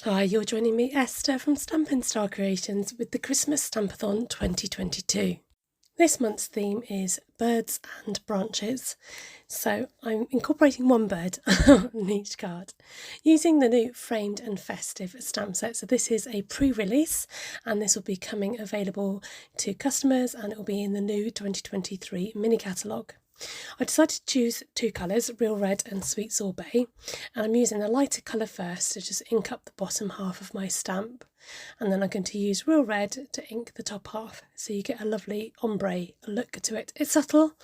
Hi, you're joining me, Esther, from Stampin' Star Creations with the Christmas Stampathon 2022. This month's theme is birds and branches, so I'm incorporating one bird on each card using the new framed and festive stamp set. So this is a pre-release and this will be coming available to customers and it will be in the new 2023 mini catalogue. I decided to choose two colours, Real Red and Sweet Sorbet, and I'm using the lighter colour first to just ink up the bottom half of my stamp, and then I'm going to use Real Red to ink the top half so you get a lovely ombre look to it. It's subtle,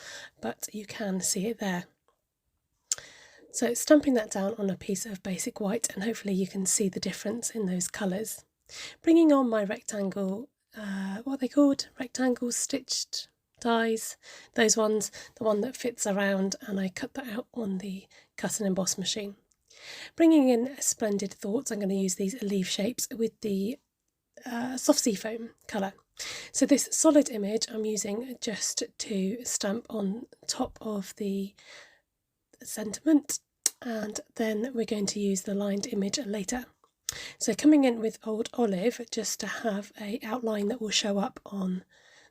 but you can see it there. So stamping that down on a piece of basic white, and hopefully you can see the difference in those colours. Bringing on my rectangle, what are they called? Rectangle stitched dies, those ones, the one that fits around, and I cut that out on the cut and emboss machine. Bringing in Splendid Thoughts, I'm going to use these leaf shapes with the soft seafoam colour. So this solid image I'm using just to stamp on top of the sentiment, and then we're going to use the lined image later. So coming in with Old Olive just to have an outline that will show up on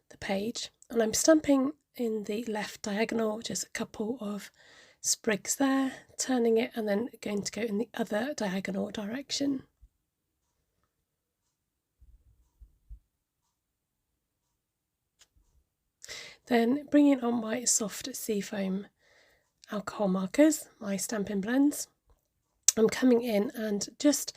the page, and I'm stamping in the left diagonal, just a couple of sprigs there, turning it and then going to go in the other diagonal direction. Then bringing on my soft seafoam alcohol markers, my Stampin' Blends, I'm coming in and just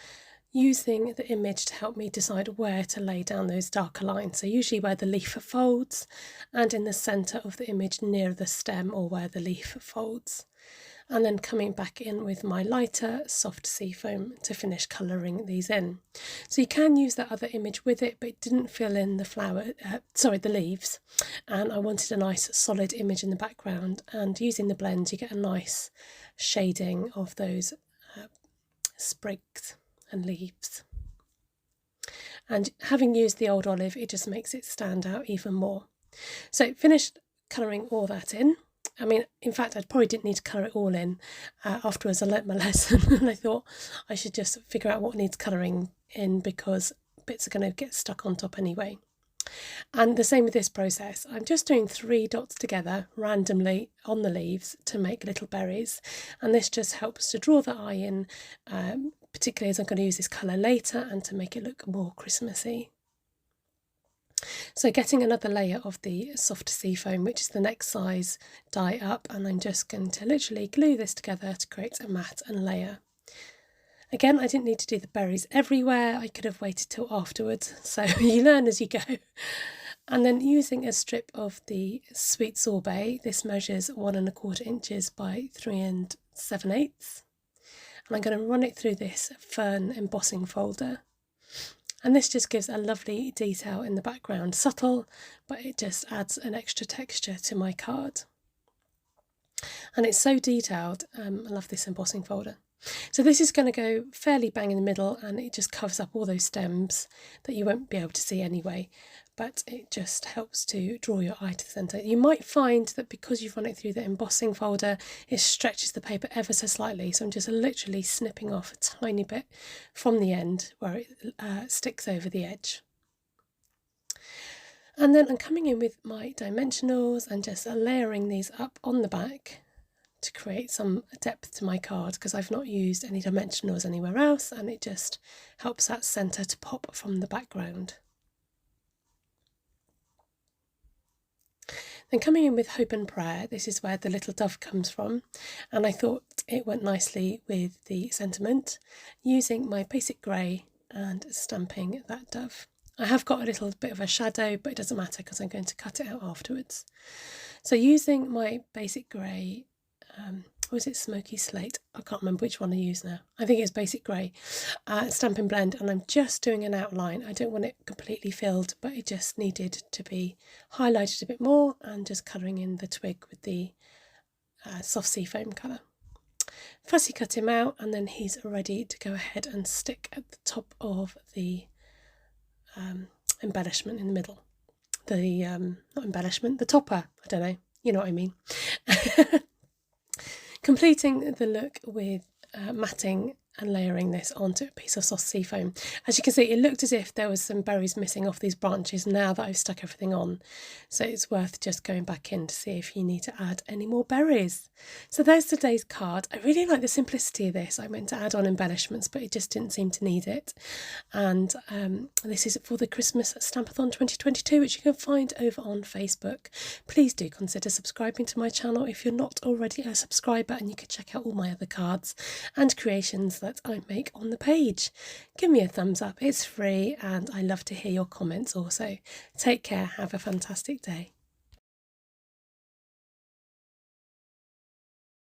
using the image to help me decide where to lay down those darker lines. So usually where the leaf folds and in the centre of the image near the stem or where the leaf folds. And then coming back in with my lighter soft seafoam to finish colouring these in. So you can use that other image with it, but it didn't fill in the the leaves. And I wanted a nice solid image in the background, and using the blends you get a nice shading of those sprigs and leaves. And having used the Old Olive, it just makes it stand out even more. So finished colouring all that in. I mean, in fact, I probably didn't need to colour it all in. Afterwards I learnt my lesson and I thought I should just figure out what needs colouring in because bits are going to get stuck on top anyway. And the same with this process. I'm just doing 3 dots together randomly on the leaves to make little berries, and this just helps to draw the eye in, particularly as I'm going to use this colour later and to make it look more Christmassy. So getting another layer of the soft seafoam, which is the next size die up, and I'm just going to literally glue this together to create a mat and layer. Again, I didn't need to do the berries everywhere, I could have waited till afterwards, so you learn as you go. And then using a strip of the Sweet Sorbet, this measures 1¼ inches by 3 7/8, and I'm going to run it through this fern embossing folder. And this just gives a lovely detail in the background, subtle, but it just adds an extra texture to my card. And it's so detailed, I love this embossing folder. So this is going to go fairly bang in the middle, and it just covers up all those stems that you won't be able to see anyway, but it just helps to draw your eye to the centre. You might find that because you've run it through the embossing folder, it stretches the paper ever so slightly, so I'm just literally snipping off a tiny bit from the end where it sticks over the edge. And then I'm coming in with my dimensionals and just layering these up on the back to create some depth to my card, because I've not used any dimensionals anywhere else, and it just helps that centre to pop from the background. Then coming in with Hope and Prayer, this is where the little dove comes from, and I thought it went nicely with the sentiment, using my basic grey and stamping that dove. I have got a little bit of a shadow, but it doesn't matter because I'm going to cut it out afterwards. So using my basic grey, was it Smoky Slate? I can't remember which one I use now. I think it's basic grey, Stampin' Blend, and I'm just doing an outline. I don't want it completely filled, but it just needed to be highlighted a bit more, and just colouring in the twig with the soft seafoam colour. Fussy cut him out, and then he's ready to go ahead and stick at the top of the embellishment in the middle. The, not embellishment, the topper, I don't know, you know what I mean. Completing the look with matting and layering this onto a piece of soft seafoam. As you can see, it looked as if there was some berries missing off these branches now that I've stuck everything on. So it's worth just going back in to see if you need to add any more berries. So there's today's card. I really like the simplicity of this. I meant to add on embellishments, but it just didn't seem to need it. And this is for the Christmas Stampathon 2022, which you can find over on Facebook. Please do consider subscribing to my channel if you're not already a subscriber, and you can check out all my other cards and creations that I make on the page. Give me a thumbs up, it's free, and I love to hear your comments also. Take care, have a fantastic day.